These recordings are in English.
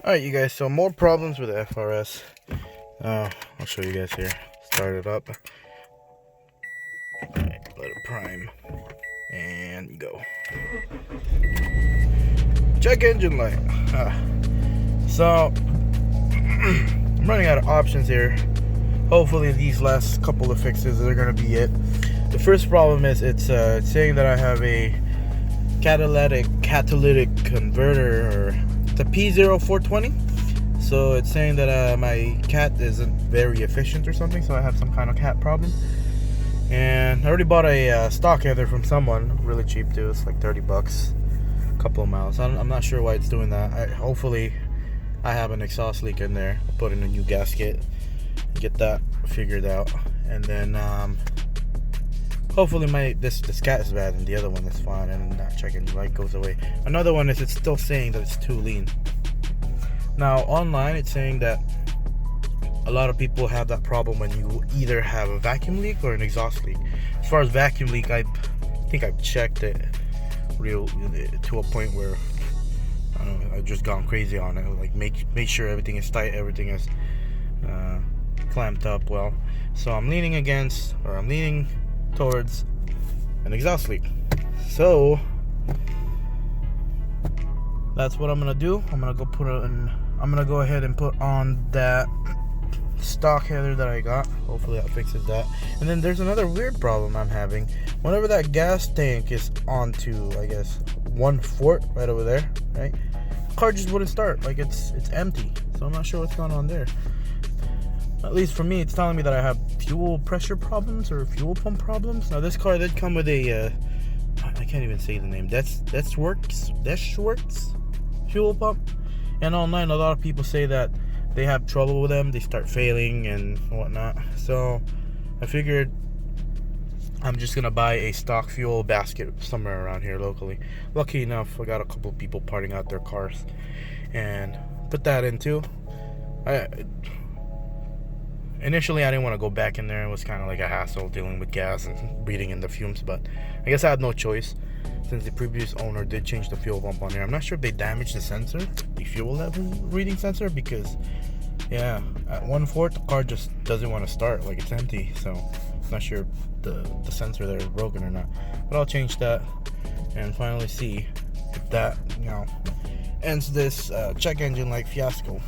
Alright, you guys, so more problems with the FRS. I'll show you guys here. Start it up. Alright, let it prime. And go. Check engine light. So, I'm running out of options here. Hopefully these last couple of fixes are going to be it. The first problem is it's saying that I have a catalytic converter, or it's a P0420. So it's saying that my cat isn't very efficient or something, so I have some kind of cat problem. And I already bought a stock header from someone, really cheap too. It's like 30 bucks, a couple of miles. I'm not sure why it's doing that. Hopefully I have an exhaust leak in there. I'll put in a new gasket, get that figured out, and then hopefully this cat is bad and the other one is fine, and that check engine light goes away. Another one is it's still saying that it's too lean. Now online it's saying that a lot of people have that problem when you either have a vacuum leak or an exhaust leak. As far as vacuum leak, I think I've checked it to a point where I don't know, I've just gone crazy on it. Like make sure everything is tight, everything is clamped up well. So I'm leaning towards an exhaust leak. So that's what I'm gonna do. I'm gonna go ahead and put on that stock header that I got. Hopefully that fixes that. And then there's another weird problem I'm having. Whenever that gas tank is onto, I guess, 1/4 right over there, right? The car just wouldn't start. Like it's empty. So I'm not sure what's going on there. At least for me, it's telling me that I have fuel pressure problems or fuel pump problems. Now this car did come with a I can't even say the name. That's works fuel pump. And online a lot of people say that they have trouble with them, they start failing and whatnot. So I figured I'm just gonna buy a stock fuel basket somewhere around here locally. Lucky enough, I got a couple of people parting out their cars and put that in too. Initially I didn't want to go back in there. It was kind of like a hassle dealing with gas and breathing in the fumes, but I guess I had no choice since the previous owner did change the fuel pump on there. I'm not sure if they damaged the sensor, the fuel level reading sensor, because yeah, at 1/4 the car just doesn't want to start, like it's empty. So I'm not sure if the sensor there is broken or not, but I'll change that and finally see if that, you know, ends this check engine light fiasco.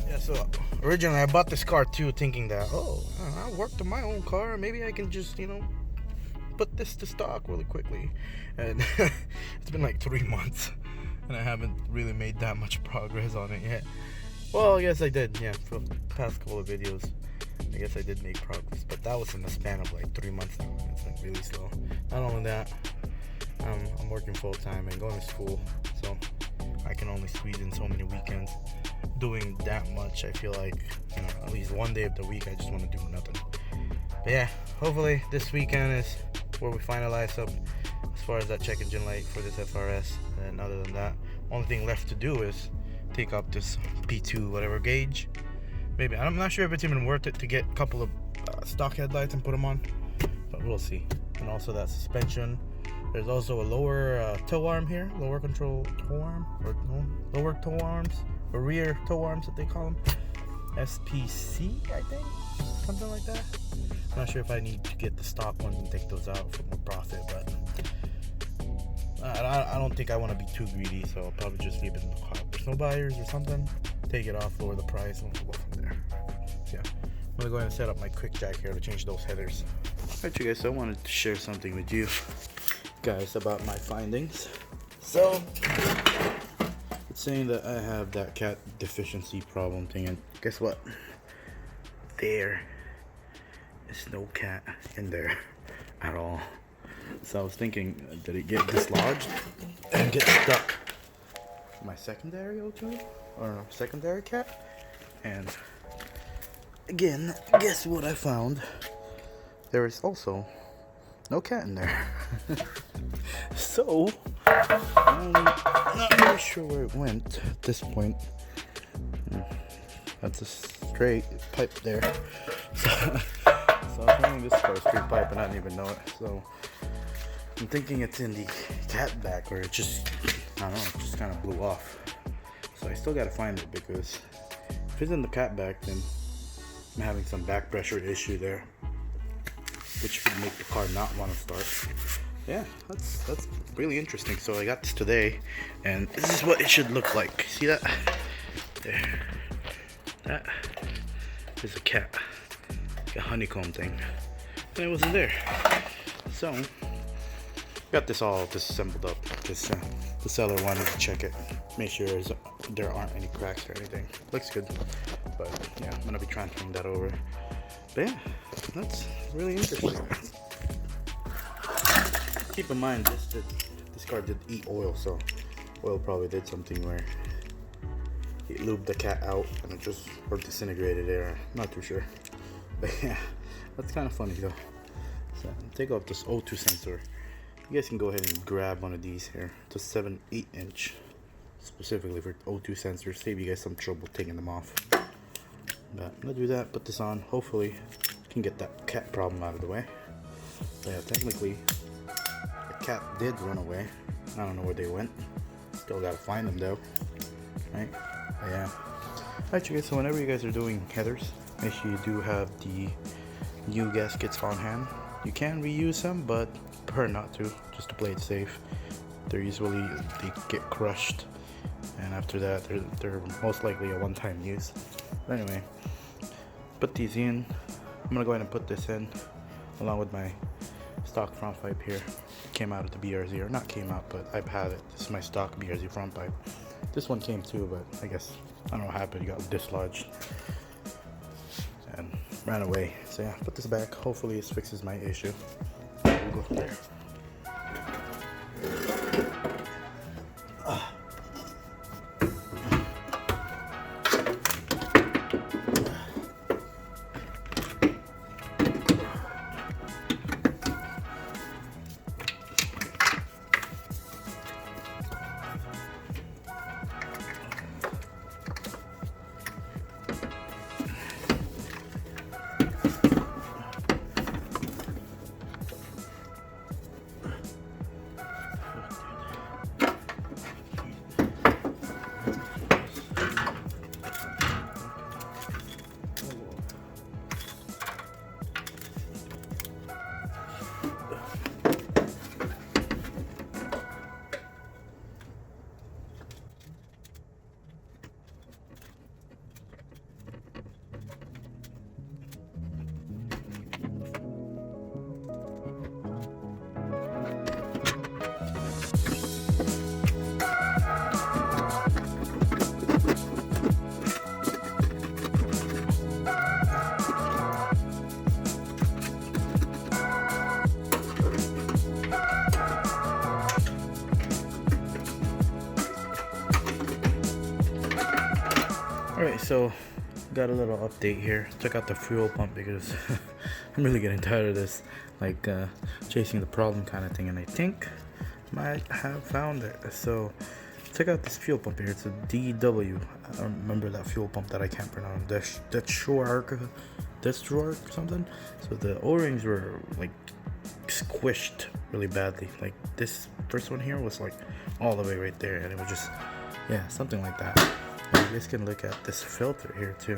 Yeah, so originally I bought this car too thinking that, oh, I worked on my own car, maybe I can just, you know, put this to stock really quickly. And it's been like 3 months and I haven't really made that much progress on it yet. Well, I guess I did, yeah, for the past couple of videos I guess I did make progress, but that was in the span of like 3 months now. It's been really slow. Not only that, I'm working full-time and going to school, so I can only squeeze in so many weekends. Doing that much, I feel like, you know, at least one day of the week I just want to do nothing. But yeah, hopefully this weekend is where we finalize up as far as that check engine light for this FRS. And other than that, only thing left to do is take up this P2 whatever gauge. Maybe, I'm not sure if it's even worth it to get a couple of stock headlights and put them on, but we'll see. And also that suspension. There's also a lower tow arm here, lower control tow arm, or no, lower tow arms, or rear tow arms that they call them. SPC, I think, something like that. I'm not sure if I need to get the stock ones and take those out for more profit, but I don't think I want to be too greedy, so I'll probably just leave it in the car. If there's no buyers or something, take it off, lower the price, and we'll go from there. So yeah, I'm gonna go ahead and set up my quick jack here to change those headers. Alright, you guys, so I wanted to share something with you guys about my findings. So it's saying that I have that cat deficiency problem thing, and guess what? There is no cat in there at all. So I was thinking, did it get dislodged and get stuck in my secondary O2 or secondary cat? And again, guess what I found? There is also no cat in there. So I'm not really sure where it went at this point. That's a straight pipe there. So I was running this for a straight pipe and I didn't even know it. So I'm thinking it's in the cat back, or it just, I don't know, it just kind of blew off. So I still gotta find it, because if it's in the cat back, then I'm having some back pressure issue there, which could make the car not want to start. Yeah, that's really interesting. So I got this today, and this is what it should look like. See that? There. That is a cat, like a honeycomb thing, and it wasn't there. So got this all disassembled up. This the seller wanted to check it, make sure there aren't any cracks or anything. Looks good, but yeah, I'm gonna be transferring that over. But yeah, that's really interesting. Keep in mind, this car did eat oil, so oil probably did something where it lubed the cat out and it just or disintegrated there. Not too sure, but yeah, that's kind of funny though. So take off this O2 sensor. You guys can go ahead and grab one of these here. It's a 7/8 inch, specifically for O2 sensors. Save you guys some trouble taking them off. But I'm gonna do that. Put this on. Hopefully, can get that cat problem out of the way. But yeah, technically, the cat did run away. I don't know where they went. Still gotta find them though, right? But yeah. Alright, you guys. So whenever you guys are doing headers, make sure you do have the new gaskets on hand. You can reuse them, but prefer not to, just to play it safe. They get crushed, and after that they're most likely a one-time use. But anyway, put these in. I'm gonna go ahead and put this in along with my stock front pipe here. Came out of the BRZ, or not came out, but I've had it. This is my stock BRZ front pipe. This one came too, but I guess I don't know what happened. It got dislodged and ran away. So yeah, put this back. Hopefully this fixes my issue. We'll go from there. Alright, so got a little update here. Took out the fuel pump because I'm really getting tired of this, like chasing the problem kind of thing, and I think might have found it. So took out this fuel pump here. It's a DW. I don't remember that fuel pump that I can't pronounce. Destruark or something. So the O-rings were like squished really badly. Like this first one here was like all the way right there, and it was just, yeah, something like that. And you guys can look at this filter here too.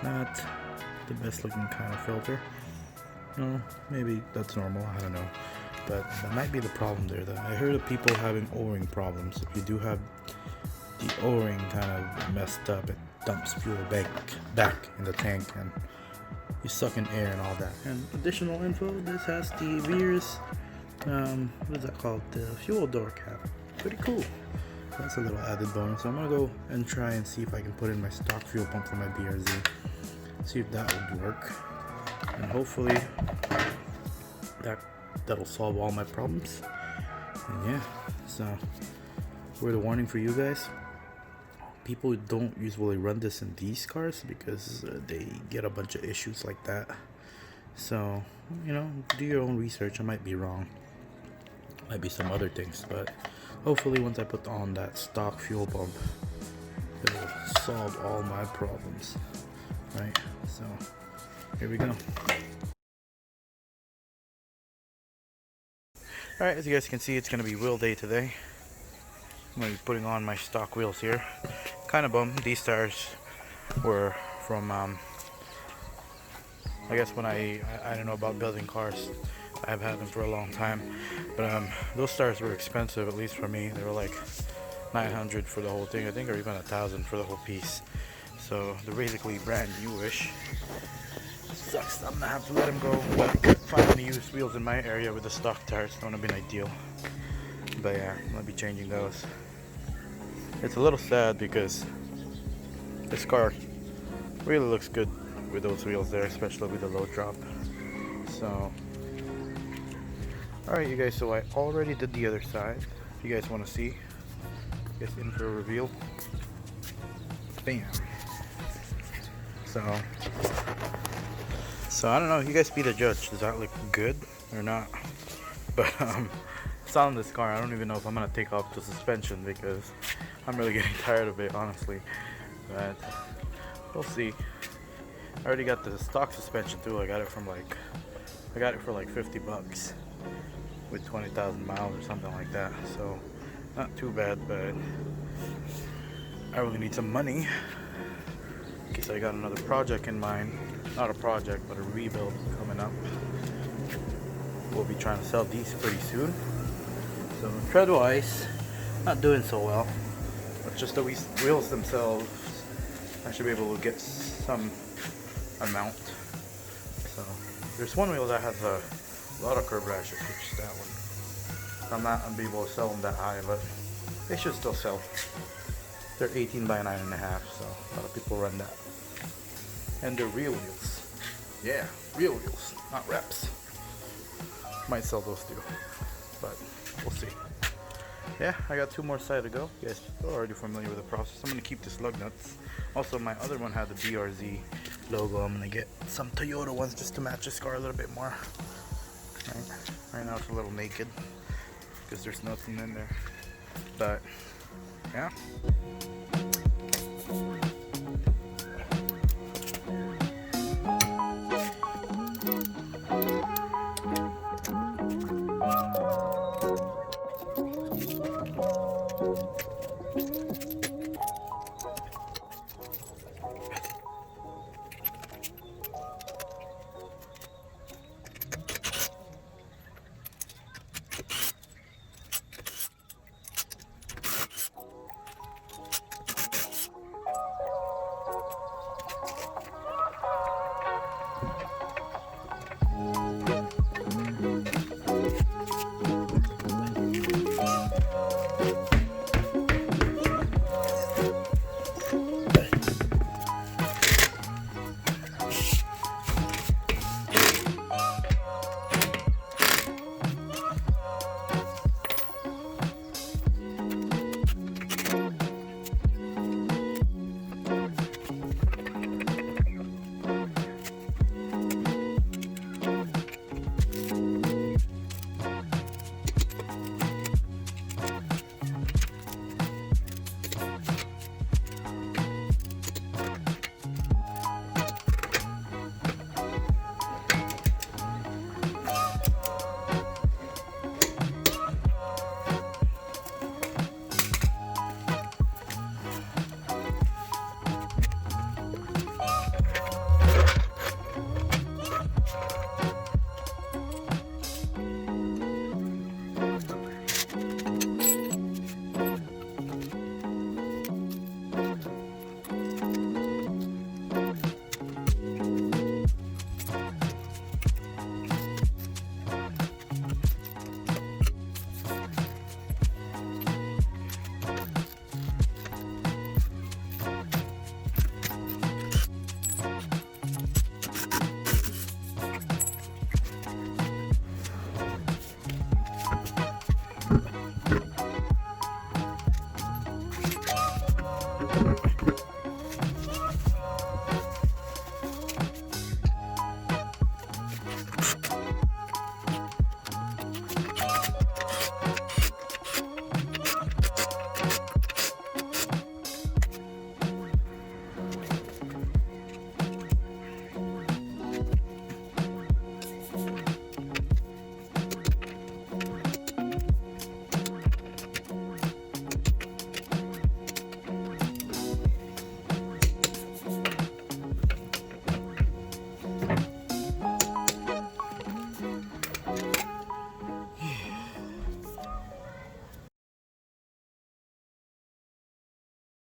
Not the best looking kind of filter. No, maybe that's normal, I don't know. But that might be the problem there. That I heard of people having O-ring problems. If you do have the O-ring kind of messed up, it dumps fuel back in the tank, and you suck in air and all that. And additional info, this has the Veers, what is that called? The fuel door cap. Pretty cool. That's a little added bonus. So I'm gonna go and try and see if I can put in my stock fuel pump for my BRZ. See if that would work. And hopefully that'll solve all my problems. And yeah, so word of warning for you guys. People don't usually run this in these cars because they get a bunch of issues like that. So, you know, do your own research. I might be wrong. Might be some other things, but hopefully once I put on that stock fuel pump, it will solve all my problems. Right? So, here we go. Alright, as you guys can see, it's going to be wheel day today. I'm going to be putting on my stock wheels here. Kind of bummed. These tires were from, I guess when I don't know about building cars. I've had them for a long time. But those tires were expensive, at least for me. They were like 900 for the whole thing, I think, or even 1,000 for the whole piece. So they're basically brand newish. Sucks that I'm gonna have to let them go, but finding used wheels in my area with the stock tires don't have been ideal. But yeah, I'm gonna be changing those. It's a little sad because this car really looks good with those wheels there, especially with the low drop. So alright you guys, so I already did the other side. If you guys want to see, just in for a reveal. Bam. So I don't know, you guys be the judge. Does that look good or not? But selling this car, I don't even know if I'm gonna take off the suspension because I'm really getting tired of it, honestly. But we'll see. I already got the stock suspension too. I got it for like 50 bucks with 20,000 miles or something like that. So not too bad, but I really need some money because I got another project in mind. Not a project, but a rebuild coming up. We'll be trying to sell these pretty soon. So tread-wise, not doing so well. But just the wheels themselves, I should be able to get some amount. So there's one wheel that has a lot of curb rashes, which is that one. I'm not gonna be able to sell them that high, but they should still sell. They're 18 by 9.5, so a lot of people run that. And they're real wheels. Yeah, real wheels, not reps. Might sell those too, but we'll see. Yeah, I got 2 more sides to go. You guys are already familiar with the process. I'm gonna keep this lug nuts. Also, my other one had the BRZ logo. I'm gonna get some Toyota ones just to match this car a little bit more. Right now it's a little naked because there's nothing in there. But yeah.